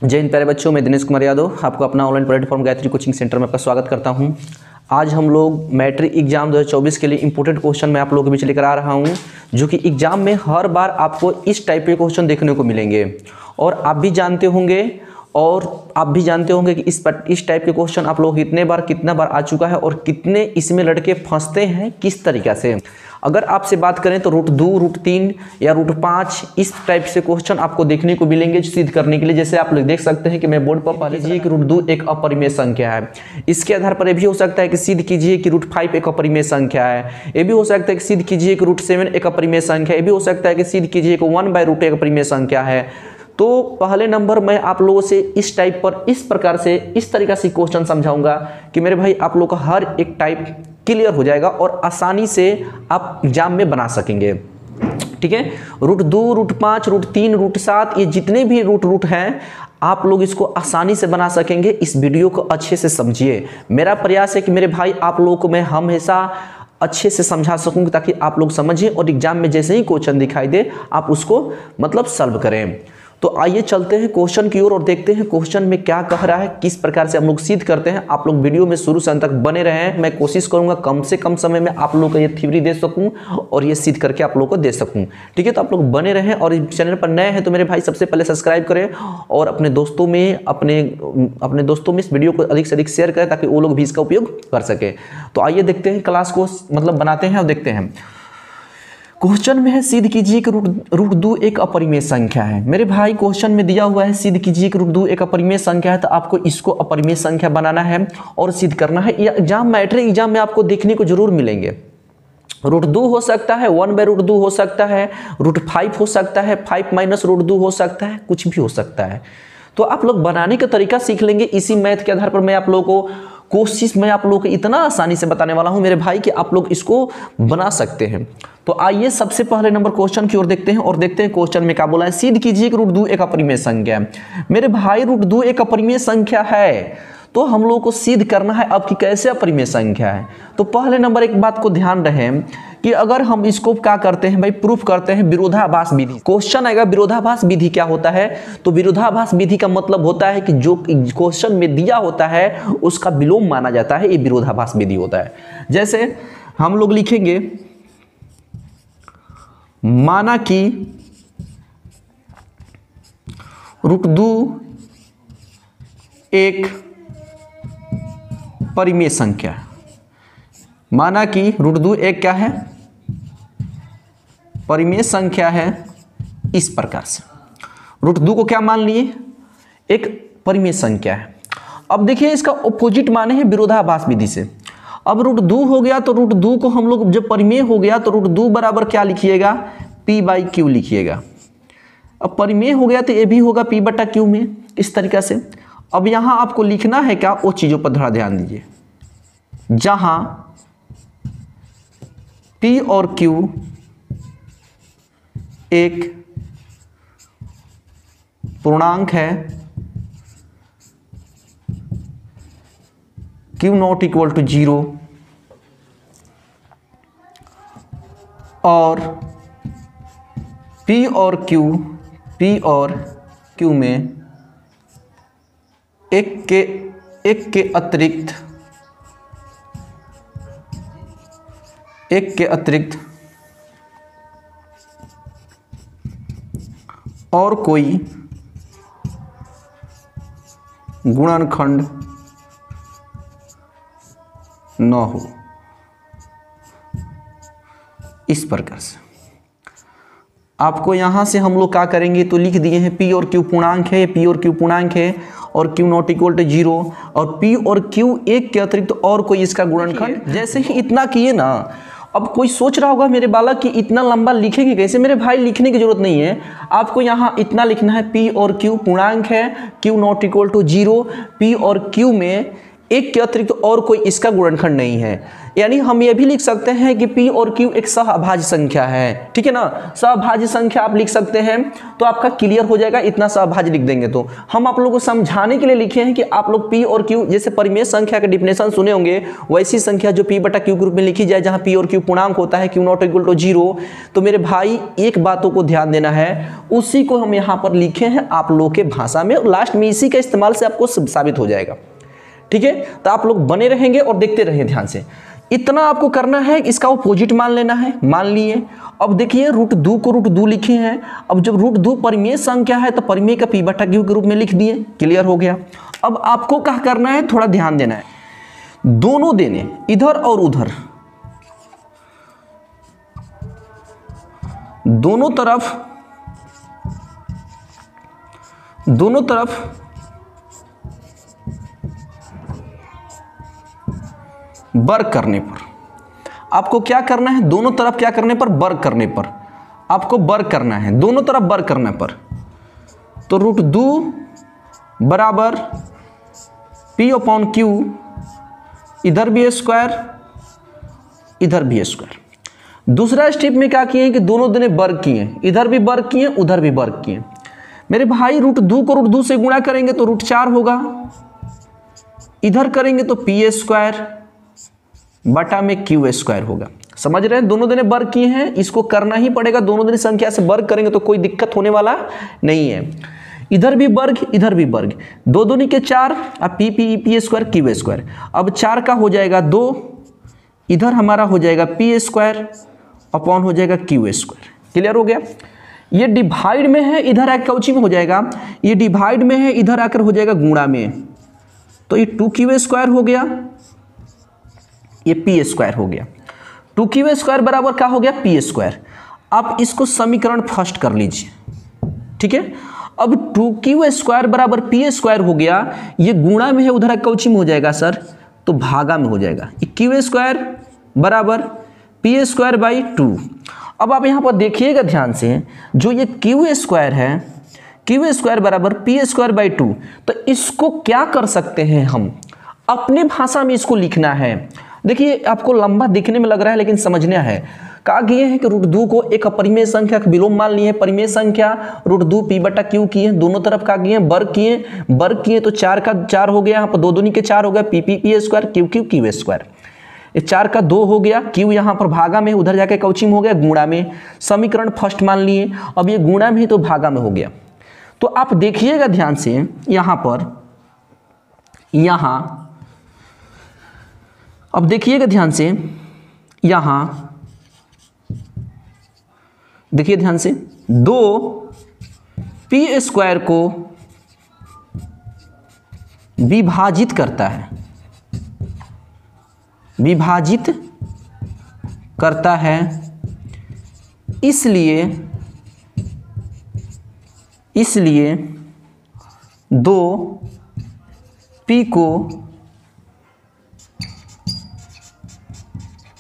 जय हिंद प्यारे बच्चों, मैं दिनेश कुमार यादव आपको अपना online platform Gayatri coaching centre में आपका स्वागत करता हूं। आज हम लोग मैट्रिक एग्जाम 2024 के लिए इंपॉर्टेंट क्वेश्चन मैं आप लोगों के बीच लेकर आ रहा हूं, जो कि एग्जाम में हर बार आपको इस टाइप के क्वेश्चन देखने को मिलेंगे। और आप भी जानते होंगे कि इस टाइप के क्वेश्चन आप लोग कितना बार आ चुका है और कितने इसमें लड़के फंसते हैं किस तरीक़ा से। अगर आपसे बात करें तो रूट 2, रूट 3 या रूट 5 इस टाइप से क्वेश्चन आपको देखने को मिलेंगे सिद्ध करने के लिए। जैसे आप लोग देख सकते हैं कि मैं बोर्ड पर पहले कीजिए कि रूट 2 एक अपरिमेय संख्या है। इसके आधार पर यह भी हो सकता है कि सिद्ध कीजिए कि रूट 5 एक अपरिमेय संख्या है। ये भी हो सकता है कि सिद्ध कीजिए कि रूट 7 एक अपरिमेय संख्या है। ये भी हो सकता है कि सिद्ध कीजिए कि 1/√1 एक अपरिमेय संख्या है। तो पहले नंबर मैं आप लोगों से इस टाइप पर इस प्रकार से इस तरीका से क्वेश्चन समझाऊंगा कि मेरे भाई आप लोग का हर एक टाइप क्लियर हो जाएगा और आसानी से आप एग्जाम में बना सकेंगे। ठीक है, रूट 2, रूट 5, रूट 3, रूट 7 ये जितने भी रूट हैं आप लोग इसको आसानी से बना सकेंगे। इस वीडियो को अच्छे से समझिए। मेरा प्रयास है कि मेरे भाई आप लोगों को मैं हमेशा अच्छे से समझा सकूं ताकि आप लोग समझिए और एग्जाम में जैसे ही क्वेश्चन दिखाई दे आप उसको सॉल्व करें। तो आइए चलते हैं क्वेश्चन की ओर और देखते हैं क्वेश्चन में क्या कह रहा है, किस प्रकार से हम लोग सिद्ध करते हैं। आप लोग वीडियो में शुरू से अंत तक बने रहें। मैं कोशिश करूंगा कम से कम समय में आप लोग को ये थ्योरी दे सकूं और ये सिद्ध करके आप लोग को दे सकूं। ठीक है, तो आप लोग बने रहें और इस चैनल पर नए हैं तो मेरे भाई सबसे पहले सब्सक्राइब करें और अपने दोस्तों में इस वीडियो को अधिक से अधिक शेयर करें ताकि वो लोग भी इसका उपयोग कर सके। तो आइए देखते हैं, क्लास को बनाते हैं और देखते हैं। क्वेश्चन में है सिद्ध कीजिए कि रूट 2 एक अपरिमेय संख्या है। मेरे भाई क्वेश्चन में दिया हुआ है सिद्ध कीजिए कि रूट 2 एक अपरिमेय संख्या है, तो आपको इसको अपरिमेय संख्या बनाना है और सिद्ध करना है। ये मैट्रिक एग्जाम में आपको देखने को जरूर मिलेंगे। रूट 2 हो सकता है, 1/√2 हो सकता है, रूट 5 हो सकता है, 5 - √2 हो सकता है, कुछ भी हो सकता है। तो आप लोग बनाने का तरीका सीख लेंगे। इसी मैथ के आधार पर मैं आप लोगों को इतना आसानी से बताने वाला हूं मेरे भाई कि आप लोग इसको बना सकते हैं। तो आइए सबसे पहले नंबर क्वेश्चन की ओर देखते हैं और देखते हैं क्वेश्चन में क्या बोला है। सिद्ध कीजिए कि रूट 2 एक अपरिमेय संख्या है। मेरे भाई रूट 2 एक अपरिमेय संख्या है तो हम लोगों को सिद्ध करना है अब कि कैसे अपरिमेय संख्या है। तो पहले नंबर एक बात को ध्यान रहे कि अगर हम इसको क्या करते हैं भाई, प्रूफ करते हैं विरोधाभास विधि। क्वेश्चन आएगा विरोधाभास विधि क्या होता है, तो विरोधाभास विधि का मतलब होता है कि जो क्वेश्चन में दिया होता है उसका विलोम माना जाता है, ये विरोधाभास विधि होता है। जैसे हम लोग लिखेंगे माना कि रूट 2 एक परिमेय संख्या है। माना कि रूट 2 एक क्या है, परिमेय संख्या है। इस प्रकार से रूट 2 को क्या मान लिए, एक परिमेय संख्या है। अब देखिए इसका ऑपोजिट माने हैं विरोधाभास विधि से। अब रूट 2 हो गया तो रूट 2 को हम लोग जब परिमेय हो गया तो रूट 2 बराबर क्या लिखिएगा, P/Q लिखिएगा। अब परिमेय हो गया तो ये भी होगा P/Q में, इस तरीका से। अब यहां आपको लिखना है क्या, वो चीजों पर थोड़ा ध्यान दीजिए। जहां P और Q एक पूर्णांक है, Q ≠ = 0 और P और Q में एक के अतिरिक्त और कोई गुणनखंड न हो। इस प्रकार से आपको यहां से हम लोग क्या करेंगे, तो लिख दिए हैं P और Q पूर्णांक है, P और Q पूर्णांक है और Q ≠ = 0 और P और Q एक के अतिरिक्त और कोई इसका गुणनखंड। जैसे ही इतना किए ना, अब कोई सोच रहा होगा मेरे बालक कि इतना लंबा लिखेंगे कैसे। मेरे भाई लिखने की जरूरत नहीं है, आपको यहाँ इतना लिखना है P और Q पूर्णांक है, Q ≠ = 0, P और Q में एक के अतिरिक्त और कोई इसका गुणनखंड नहीं है। यानी हम ये भी लिख सकते हैं कि P और Q एक सहअभाज्य संख्या है, ठीक है ना। सहअभाज्य संख्या आप लिख सकते हैं तो आपका क्लियर हो जाएगा, इतना सहअभाज्य लिख देंगे। तो हम आप लोगों को समझाने के लिए लिखे हैं कि आप लोग P और Q जैसे परिमेय संख्या के डिफिनेशन सुने होंगे, वैसी संख्या जो P बटा Q के रूप में लिखी जाए, जहां P और Q पूर्णांक होता है, Q नॉट इक्वल टू 0। तो मेरे भाई एक बातों को ध्यान देना है, उसी को हम यहाँ पर लिखे हैं आप लोग के भाषा में, और लास्ट में इसी के इस्तेमाल से आपको साबित हो जाएगा, ठीक है। तो आप लोग बने रहेंगे और देखते रहें ध्यान से। इतना आपको करना है, इसका अपोजिट मान लेना है, मान लिए। अब देखिए √2 को √2 लिखे हैं। अब जब √2 परिमेय संख्या है तो परिमेय का P बटा Q के रूप में लिख दिए, क्लियर हो गया। अब आपको क्या करना है, थोड़ा ध्यान देना है, दोनों देने इधर और उधर, दोनों तरफ वर्ग करने पर आपको क्या करना है, दोनों तरफ क्या करने पर, वर्ग करने पर आपको वर्ग करना है, दोनों तरफ वर्ग करने पर। तो √2 बराबर P अपॉन Q, इधर भी स्क्वायर इधर भी स्क्वायर। दूसरा स्टेप में क्या किए हैं कि दोनों देने वर्ग किए, इधर भी वर्ग किए उधर भी वर्ग किए। मेरे भाई √2 को √2 से गुणा करेंगे तो √4 होगा, इधर करेंगे तो P स्क्वायर बटा में Q स्क्वायर होगा। समझ रहे हैं, दोनों देने वर्ग किए हैं, इसको करना ही पड़ेगा, दोनों देने संख्या से वर्ग करेंगे तो कोई दिक्कत होने वाला नहीं है। इधर भी वर्ग इधर भी वर्ग, 2 दूनी के 4, अब P स्क्वायर Q स्क्वायर। अब 4 का हो जाएगा 2, इधर हमारा हो जाएगा P स्क्वायर अपॉन हो जाएगा Q स्क्वायर। क्लियर हो गया। ये डिवाइड में है, इधर आकर कौची में हो जाएगा, ये डिवाइड में है, इधर आकर हो जाएगा गुणा में, तो ये 2Q स्क्वायर हो गया, ये P स्क्वायर हो गया। 2Q स्क्वायर बराबर क्या हो गया, P स्क्वायर। आप इसको समीकरण फर्स्ट कर लीजिए, ठीक है। अब 2Q स्क्वायर बराबर P स्क्वायर हो गया, ये गुणा में है, उधर कौची में हो जाएगा सर, तो भागा में हो जाएगा। Q स्क्वायर बराबर P स्क्वायर बाई 2। अब आप यहाँ पर देखिएगा ध्यान से, जो ये Q स्क्वायर है, Q स्क्वायर बराबर P स्क्वायर बाई 2, तो इसको क्या कर सकते हैं हम, अपने भाषा में इसको लिखना है। देखिए आपको लंबा दिखने में लग रहा है लेकिन समझना है। कहा गया है कि √2 को एक अपरिमेय संख्या का विलोम मान लिए, परिमेय संख्या √2 P बटा Q किए, दोनों तरफ का किए, वर्ग किए तो 4 का 4 हो गया, यहाँ पर 2 दूनी के 4 हो गया, P स्क्वायर Q स्क्वायर। ये 4 का 2 हो गया, Q यहाँ पर भागा में, उधर जाके कौची में हो गया, गुणा में। समीकरण फर्स्ट मान लिए, अब ये गुणा में ही तो भागा में हो गया। तो आप देखिएगा ध्यान से, यहाँ पर यहाँ अब देखिएगा ध्यान से, यहां देखिए ध्यान से, 2P स्क्वायर को विभाजित करता है, इसलिए 2P को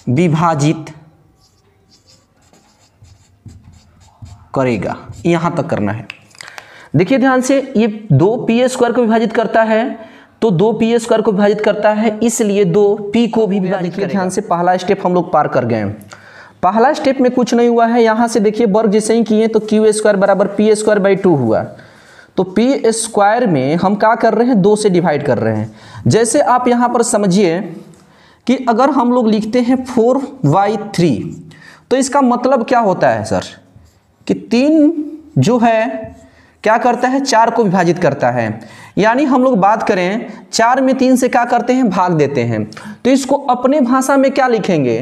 विभाजित करेगा। यहां तक करना है। देखिए ध्यान से, ये 2P स्क्वायर को विभाजित करता है, तो 2P स्क्वायर को विभाजित करता है, इसलिए 2P को भी विभाजित करेगा। ध्यान से, पहला स्टेप हम लोग पार कर गए। पहला स्टेप में कुछ नहीं हुआ है, यहां से देखिए वर्ग जैसे ही किए तो Q स्क्वायर बराबर P स्क्वायर बाई 2 हुआ। तो P स्क्वायर में हम क्या कर रहे हैं, 2 से डिवाइड कर रहे हैं। जैसे आप यहां पर समझिए कि अगर हम लोग लिखते हैं 4y3, तो इसका मतलब क्या होता है सर, कि 3 जो है क्या करता है, 4 को विभाजित करता है। यानी हम लोग बात करें 4 में 3 से क्या करते हैं, भाग देते हैं। तो इसको अपने भाषा में क्या लिखेंगे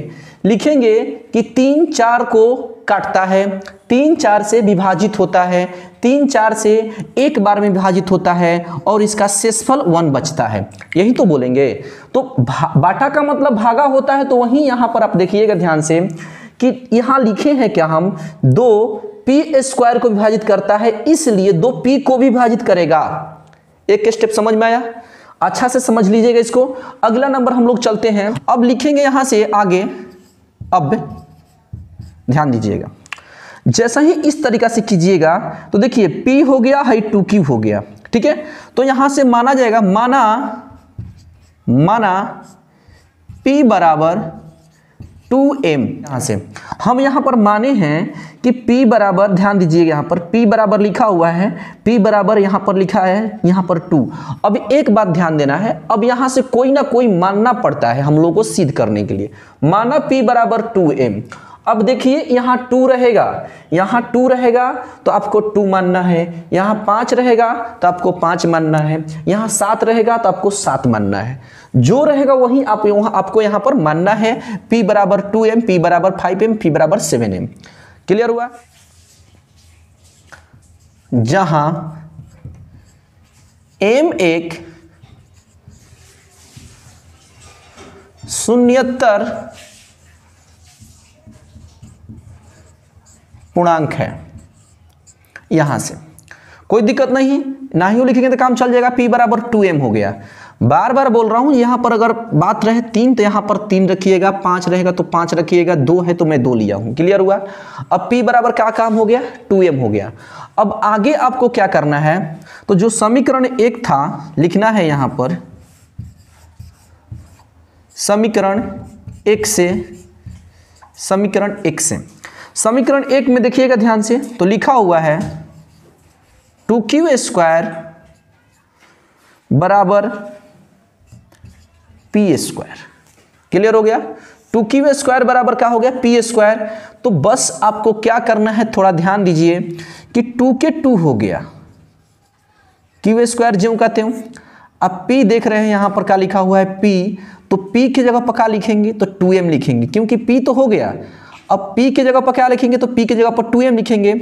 कि 3 4 को काटता है, 3 4 से विभाजित होता है, 3 4 से एक बार में विभाजित होता है, और इसका शेषफल 1 बचता है। यही तो बोलेंगे। तो बाटा का मतलब भागा होता है, तो वहीं यहाँ पर आप देखिएगा ध्यान से कि यहाँ लिखे हैं क्या, हम 2P स्क्वायर को विभाजित करता है, इसलिए 2P को भी विभाजित करेगा। एक स्टेप समझ में आया, अच्छा से समझ लीजिएगा इसको। अगला नंबर हम लोग चलते हैं, अब लिखेंगे यहाँ से आगे। अब ध्यान दीजिएगा, जैसा ही इस तरीका से कीजिएगा तो देखिए P हो गया है, 2Q हो गया, ठीक है। तो यहां से माना जाएगा, माना माना P बराबर 2m। यहाँ से हम यहाँ पर माने हैं कि P बराबर, ध्यान दीजिएगा यहाँ पर P बराबर लिखा हुआ है, P बराबर यहाँ पर लिखा है यहाँ पर 2। अब एक बात ध्यान देना है, अब यहाँ से कोई ना कोई मानना पड़ता है हम लोगों को सिद्ध करने के लिए। माना P बराबर 2m। अब देखिए यहाँ 2 रहेगा, यहाँ 2 रहेगा तो आपको 2 मानना है, यहाँ 5 रहेगा तो आपको 5 मानना है, यहाँ 7 रहेगा तो आपको 7 मानना है। जो रहेगा वही आपको यहाँ पर मानना है। P बराबर 2m, P बराबर 5m, P बराबर 7m। क्लियर हुआ? जहां m एक शून्येतर पूर्णांक है, यहां से कोई दिक्कत नहीं, ना ही लिखेंगे तो काम चल जाएगा। P बराबर 2m हो गया। बार बार बोल रहा हूं, यहां पर अगर बात रहे 3 तो यहां पर 3 रखिएगा, 5 रहेगा तो 5 रखिएगा, 2 है तो मैं 2 लिया हूं। क्लियर हुआ? अब P बराबर क्या काम हो गया? 2m हो गया। अब आगे आपको क्या करना है, तो जो समीकरण 1 था लिखना है यहां पर, समीकरण 1 से, समीकरण 1 से, समीकरण 1 में देखिएगा ध्यान से, तो लिखा हुआ है 2q स्क्वायर बराबर पी स्क्वायर। क्लियर हो गया? 2q स्क्वायर बराबर क्या हो गया? P square. तो बस आपको क्या करना है, थोड़ा ध्यान दीजिए कि 2 के 2 हो गया, q स्क्वायर ज्यों कहते हूं। अब p देख रहे हैं यहां पर क्या लिखा हुआ है, p, तो p की जगह पर क्या लिखेंगे, तो 2m लिखेंगे, क्योंकि p तो हो गया। अब p की जगह पर क्या लिखेंगे, तो p की जगह पर 2m लिखेंगे,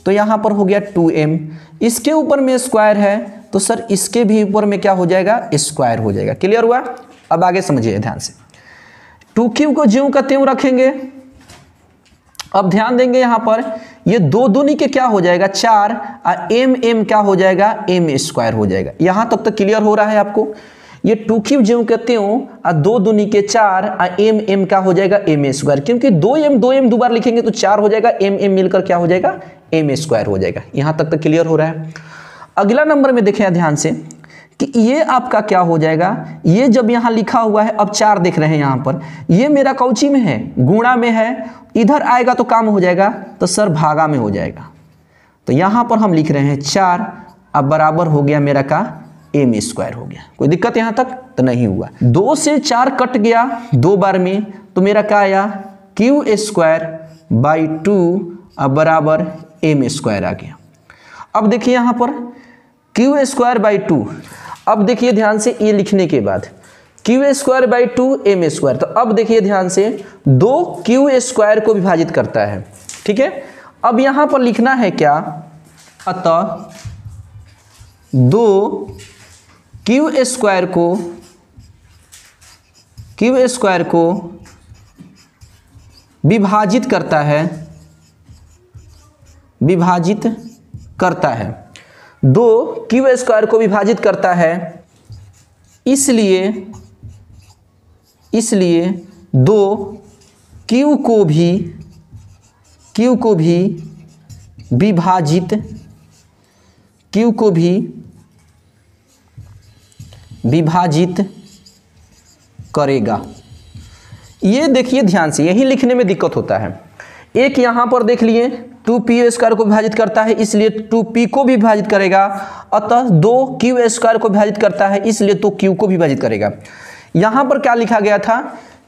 तो यहां पर हो गया 2m। इसके ऊपर में स्क्वायर है तो सर इसके भी ऊपर में क्या हो जाएगा, स्क्वायर हो जाएगा। क्लियर हुआ? अब आगे समझिए ध्यान से, 2q को ज्यों का त्यों रखेंगे। अब ध्यान देंगे यहां पर, ये 2 दूनी के क्या हो जाएगा, 4, और m क्या हो जाएगा, m स्क्वायर हो जाएगा। यहां तक तो क्लियर हो रहा है आपको? ये 2q ज्यों कहते हो और 2 दूनी के 4 और m क्या हो जाएगा, m स्क्वायर, क्योंकि 2m दो बार लिखेंगे तो 4 हो जाएगा, m मिलकर क्या हो जाएगा, m स्क्वायर हो जाएगा। यहां तक तो क्लियर हो रहा है? अगला नंबर में देखें ध्यान से कि ये आपका क्या हो जाएगा, ये जब यहां लिखा हुआ है, अब 4 देख रहे हैं यहां पर, ये मेरा कौची में है, गुणा में है, इधर आएगा तो काम हो जाएगा, तो सर भागा में हो जाएगा। तो यहां पर हम लिख रहे हैं 4, अब बराबर हो गया मेरा का m स्क्वायर हो गया। कोई दिक्कत यहां तक तो नहीं हुआ? 2 से 4 कट गया 2 बार में, तो मेरा क्या आया, q स्क्वायर बाई 2 अब बराबर m स्क्वायर आ गया। अब देखिए यहां पर q स्क्वायर बाई 2, अब देखिए ध्यान से, ये लिखने के बाद q square by 2 m square, तो अब देखिए ध्यान से 2 q स्क्वायर को विभाजित करता है। ठीक है? अब यहां पर लिखना है क्या, अतः 2 q स्क्वायर को विभाजित करता है, विभाजित करता है, 2 q स्क्वायर को विभाजित करता है, इसलिए 2 q को भी विभाजित करेगा। ये देखिए ध्यान से, यही लिखने में दिक्कत होता है। एक यहां पर देख लिए 2p स्क्वायर को विभाजित करता है, इसलिए 2p को भी विभाजित करेगा, अतः 2 q स्क्वायर को विभाजित करता है, इसलिए तो q को भी विभाजित करेगा। यहां पर क्या लिखा गया था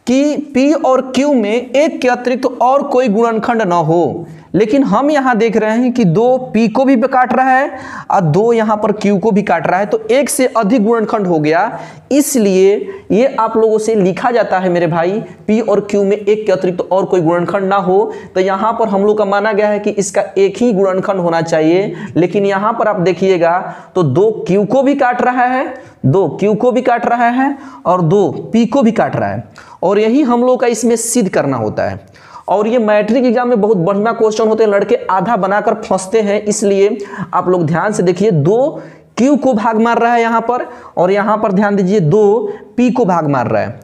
कि p और q में एक के अतिरिक्त तो और कोई गुणनखंड न हो, लेकिन हम यहां देख रहे हैं कि 2 p को भी काट रहा है और 2 यहां पर q को भी काट रहा है, तो एक से अधिक गुणनखंड हो गया, इसलिए ये आप लोगों से लिखा जाता है मेरे भाई, p और q में एक के अतिरिक्त तो और कोई गुणनखंड ना हो। तो यहां पर हम लोग का माना गया है कि इसका एक ही गुणनखंड होना चाहिए, लेकिन यहां पर आप देखिएगा तो 2 q को भी काट रहा है, 2 q को भी काट रहा है और 2 p को भी काट रहा है, और यही हम लोग का इसमें सिद्ध करना होता है। और ये मैट्रिक एग्जाम में बहुत बढ़िया क्वेश्चन होते हैं, लड़के आधा बनाकर फंसते हैं, इसलिए आप लोग ध्यान से देखिए, 2 q को भाग मार रहा है यहां पर, और यहां पर ध्यान दीजिए 2 p को भाग मार रहा है,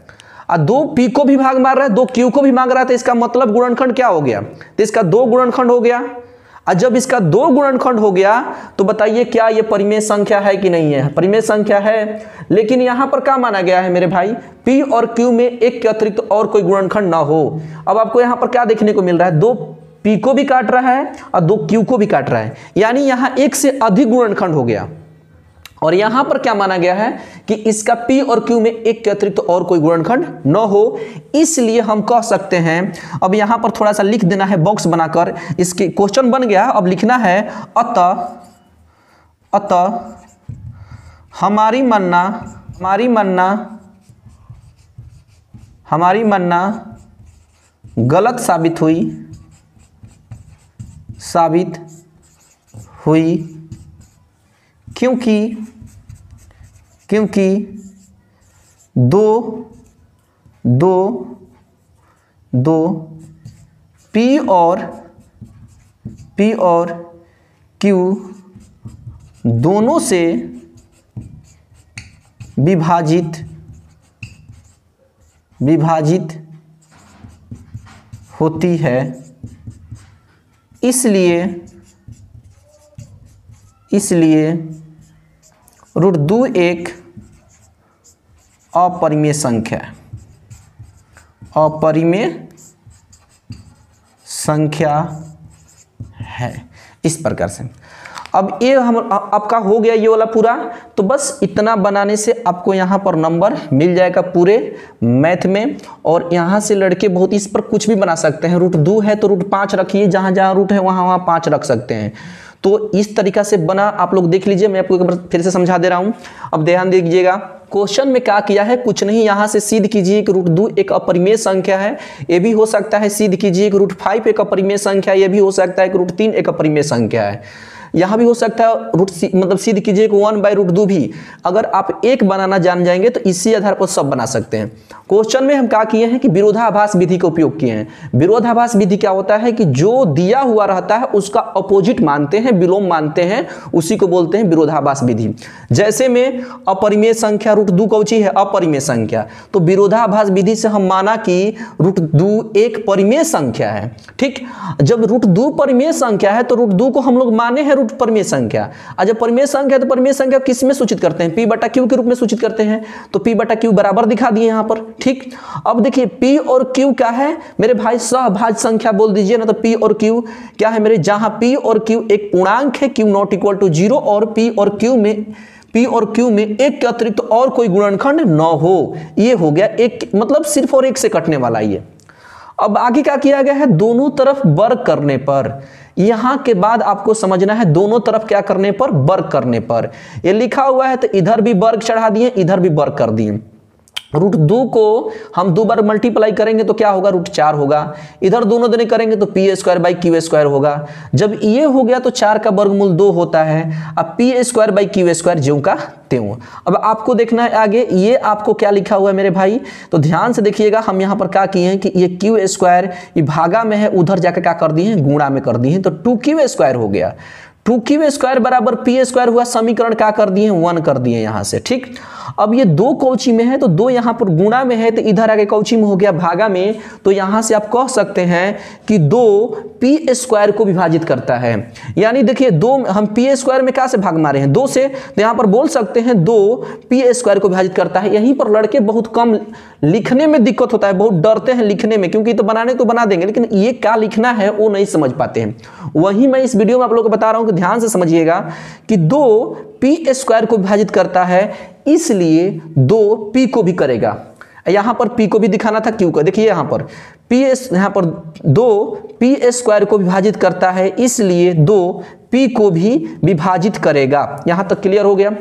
और 2 p को भी भाग मार रहा है, 2 q को भी मांग रहा है, तो इसका मतलब गुणनखंड क्या हो गया, तो इसका 2 गुणनखंड हो गया। और जब इसका 2 गुणनखंड हो गया तो बताइए क्या ये परिमेय संख्या है कि नहीं है? परिमेय संख्या है। लेकिन यहां पर क्या माना गया है मेरे भाई? P और Q में एक के अतिरिक्त और कोई गुणनखंड ना हो। अब आपको यहां पर क्या देखने को मिल रहा है? 2 P को भी काट रहा है और 2 Q को भी काट रहा है, यानी यहां एक से अधिक गुणनखंड हो गया। और यहां पर क्या माना गया है कि इसका P और Q में एक के अतिरिक्त और कोई गुणनखंड न हो, इसलिए हम कह सकते हैं। अब यहां पर थोड़ा सा लिख देना है बॉक्स बनाकर, इसके क्वेश्चन बन गया। अब लिखना है अतः हमारी मानना गलत साबित हुई क्योंकि दो P और Q दोनों से विभाजित होती है, इसलिए √2 एक अपरिमेय संख्या है। इस प्रकार से अब ये आपका हो गया ये वाला पूरा। तो बस इतना बनाने से आपको यहाँ पर नंबर मिल जाएगा पूरे मैथ में। और यहाँ से लड़के बहुत इस पर कुछ भी बना सकते हैं। √2 है तो √5 रखिए, जहाँ जहाँ रूट है वहाँ 5 रख सकते हैं। तो इस तरीका से बना, आप लोग देख लीजिए। मैं आपको एक बार फिर से समझा दे रहा हूँ, अब ध्यान दीजिएगा। क्वेश्चन में क्या किया है? कुछ नहीं, यहाँ से सिद्ध कीजिए कि √2 एक अपरिमेय संख्या है, ये भी हो सकता है। सिद्ध कीजिए कि √5 एक अपरिमेय संख्या है, ये भी हो सकता है कि √3 एक अपरिमेय संख्या है। यहाँ भी हो सकता है मतलब सिद्ध कीजिए कि 1/√2 भी। अगर आप एक बनाना जान जाएंगे तो इसी आधार पर सब बना सकते हैं। क्वेश्चन में हम क्या किए हैं कि विरोधाभास विधि का उपयोग किए हैं। विरोधाभास विधि क्या होता है कि जो दिया हुआ रहता है उसका अपोजिट मानते हैं, विलोम मानते हैं, उसी को बोलते हैं विरोधाभास विधि। जैसे में अपरिमेय संख्या √2 कौची है? अपरिमेय संख्या। तो विरोधाभास विधि से हम माना कि √2 एक परिमेय संख्या है। ठीक, जब √2 परिमेय संख्या है तो √2 को हम लोग माने हैं परिमेय संख्या। और जब परिमेय संख्या तो परिमेय संख्या किस में सूचित करते हैं? P/Q के रूप में सूचित करते हैं। तो P/Q बराबर दिखा दिए यहाँ पर। ठीक, अब देखिए P और Q क्या है मेरे भाई? सहभाज्य संख्या बोल दीजिए ना। तो P और Q क्या है मेरे? जहां P और Q एक पूर्णांक है, Q ≠ 0, और P और Q में एक के अतिरिक्त और कोई गुणनखंड न हो। ये हो गया एक, मतलब सिर्फ और एक से कटने वाला ये। अब आगे क्या किया गया है? दोनों तरफ वर्ग करने पर। यहां के बाद आपको समझना है दोनों तरफ क्या करने पर? वर्ग करने पर। ये लिखा हुआ है तो इधर भी वर्ग चढ़ा दिए, इधर भी वर्ग कर दिए। √2 को हम 2 बार मल्टीप्लाई करेंगे तो क्या होगा? √4 होगा। इधर दोनों देने करेंगे तो P² होगा। जब ये हो गया तो 4 का वर्गमूल 2 होता है। अब P² ज्यों का त्यों। अब आपको देखना है आगे, ये आपको क्या लिखा हुआ है मेरे भाई? तो ध्यान से देखिएगा, हम यहाँ पर क्या किए हैं कि ये Q² ये भागा में है, उधर जाकर क्या कर दिए हैं? गुणा में कर दिए हैं। तो 2Q² हो गया। 2Q² बराबर P² हुआ। समीकरण क्या कर दिए? 1 कर दिए यहाँ से। ठीक, अब ये 2 कौची में है तो 2 यहाँ पर गुणा में है, तो इधर आगे कौची में हो गया? भागा में। तो यहाँ से आप कह सकते हैं कि 2 P² को विभाजित करता है। यानी देखिए 2 हम P² में क्या से भाग मारे हैं? 2 से। तो यहाँ पर बोल सकते हैं 2 P² को विभाजित करता है। यहीं पर लड़के बहुत कम लिखने में दिक्कत होता है, बहुत डरते हैं लिखने में, क्योंकि तो बनाने तो बना देंगे लेकिन ये क्या लिखना है वो नहीं समझ पाते हैं। वही मैं इस वीडियो में आप लोगों को बता रहा हूँ कि ध्यान से समझिएगा कि 2 P² को विभाजित करता है, इसलिए 2 P को भी करेगा। यहां पर P को भी दिखाना था, Q को। देखिए यहां पर यहाँ पर 2 P² को विभाजित करता है, इसलिए 2 P को भी विभाजित करेगा। यहां तक क्लियर हो गया।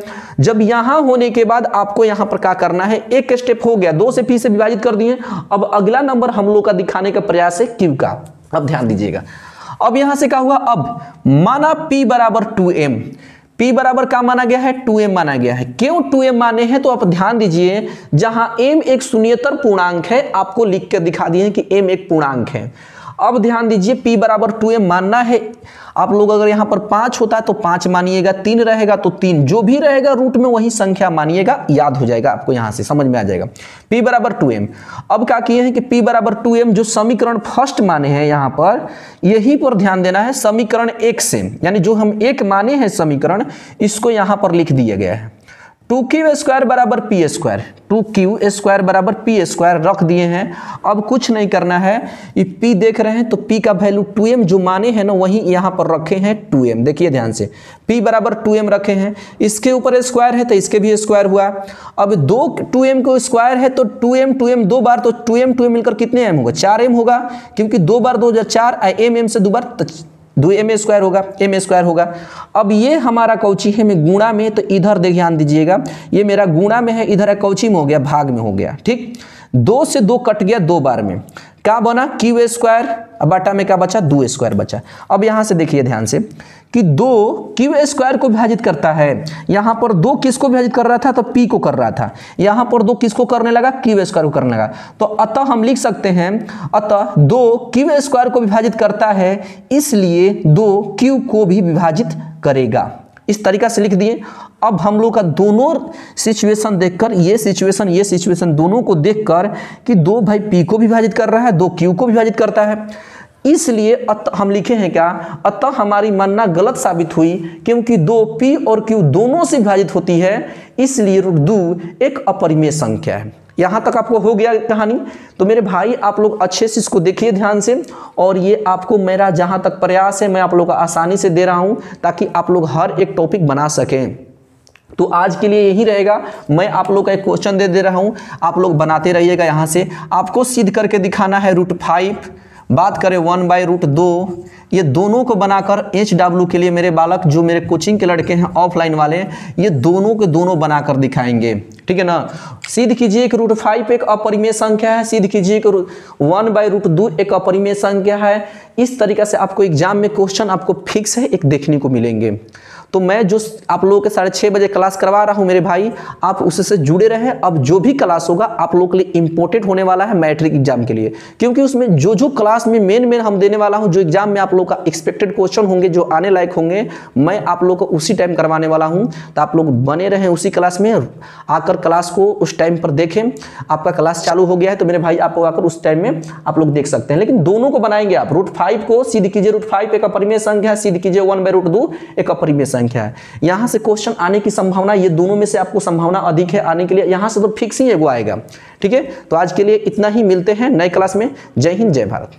जब यहां होने के बाद आपको यहां पर क्या करना है? एक स्टेप हो गया, 2 से P से विभाजित कर दिए। अब अगला नंबर हम लोग का दिखाने का प्रयास है Q का। अब ध्यान दीजिएगा, अब यहां से क्या हुआ? अब माना P बराबर 2m। P बराबर क्या माना गया है? 2m माना गया है। क्यों 2m माने हैं? तो आप ध्यान दीजिए, जहां m एक शून्येतर पूर्णांक है, आपको लिख कर दिखा दिए कि m एक पूर्णांक है। अब ध्यान दीजिए p बराबर 2m मानना है आप लोग। अगर यहाँ पर 5 होता है तो 5 मानिएगा, 3 रहेगा तो 3, जो भी रहेगा रूट में वही संख्या मानिएगा, याद हो जाएगा आपको, यहाँ से समझ में आ जाएगा। p बराबर 2m। अब क्या किए हैं कि p बराबर 2m जो समीकरण फर्स्ट माने हैं यहाँ पर, यही पर ध्यान देना है। समीकरण 1 से, यानी जो हम 1 माने हैं समीकरण, इसको यहाँ पर लिख दिया गया है। 2q² बराबर p², 2q² बराबर p² रख दिए हैं। अब कुछ नहीं करना है, ये p देख रहे हैं तो p का वैल्यू 2m जो माने हैं ना वही यहाँ पर रखे हैं 2m। देखिए ध्यान से, p बराबर 2m रखे हैं, इसके ऊपर स्क्वायर है तो इसके भी स्क्वायर हुआ। अब 2m को स्क्वायर है तो 2m दो बार, तो 2m मिलकर कितने m होगा, 4m होगा, क्योंकि 2 बार 2 4, m से 2 बार 2m² होगा, m² होगा। अब ये हमारा कौची है में गुणा में, तो इधर ध्यान दीजिएगा, ये मेरा गुणा में है, इधर है कौची में हो गया, भाग में हो गया। ठीक, 2 से 2 कट गया 2 बार में, क्या बना q², बटा में क्या बचा, 2² बचा। अब यहाँ से देखिए ध्यान से कि 2 q² को विभाजित करता है। यहाँ पर 2 किसको विभाजित कर रहा था, तो p को कर रहा था। यहाँ पर 2 किसको करने लगा, q² को करने लगा। तो अतः हम लिख सकते हैं, अतः 2 q² को विभाजित करता है, इसलिए 2 q को भी विभाजित करेगा। इस तरीका से लिख दिए। अब हम लोग का दोनों सिचुएशन देखकर, ये सिचुएशन दोनों को देखकर कि 2 भाई p को विभाजित कर रहा है, 2 q को विभाजित करता है, इसलिए हम लिखे हैं क्या, अतः हमारी मानना गलत साबित हुई, क्योंकि 2p और q दोनों से विभाजित होती है, इसलिए √2 एक अपरिमेय संख्या है। यहाँ तक आपको हो गया कहानी। तो मेरे भाई आप लोग अच्छे से इसको देखिए ध्यान से, और ये आपको मेरा जहाँ तक प्रयास है मैं आप लोग को आसानी से दे रहा हूँ, ताकि आप लोग हर एक टॉपिक बना सकें। तो आज के लिए यही रहेगा, मैं आप लोग का एक क्वेश्चन दे रहा हूँ, आप लोग बनाते रहिएगा। यहाँ से आपको सिद्ध करके दिखाना है √5, बात करें 1/√2, ये दोनों को बनाकर HW के लिए मेरे बालक जो मेरे कोचिंग के लड़के हैं ऑफलाइन वाले, ये दोनों के दोनों बनाकर दिखाएंगे। ठीक है ना। सिद्ध कीजिए कि √5 एक अपरिमेय संख्या है, सिद्ध कीजिए कि 1/√2 एक अपरिमेय संख्या है। इस तरीके से आपको एग्जाम में क्वेश्चन आपको फिक्स है एक देखने को मिलेंगे। तो मैं जो आप लोगों के 6:30 बजे क्लास करवा रहा हूं मेरे भाई, आप उससे जुड़े रहें। अब जो भी क्लास होगा आप लोगों के लिए इंपॉर्टेंट होने वाला है मैट्रिक एग्जाम के लिए, क्योंकि उसमें जो क्लास में मेन हम देने वाला हूं, जो एग्जाम में आप लोग का एक्सपेक्टेड क्वेश्चन होंगे, जो आने लायक होंगे, मैं आप लोग को उसी टाइम करवाने वाला हूं। तो आप लोग बने रहें उसी क्लास में, आकर क्लास को उस टाइम पर देखें। आपका क्लास चालू हो गया है तो मेरे भाई आपको आकर उस टाइम में आप लोग देख सकते हैं, लेकिन दोनों को बनाएंगे आप। √5 को सिद्ध कीजिए, √5 एक अपरिमेय संख्या है, सिद्ध कीजिए 1/√2 एक अपरिमेय संख्या है। यहां से क्वेश्चन आने की संभावना, ये दोनों में से आपको संभावना अधिक है आने के लिए, यहां से तो फिक्स ही एगो आएगा। ठीक है, तो आज के लिए इतना ही, मिलते हैं नए क्लास में। जय हिंद, जय भारत।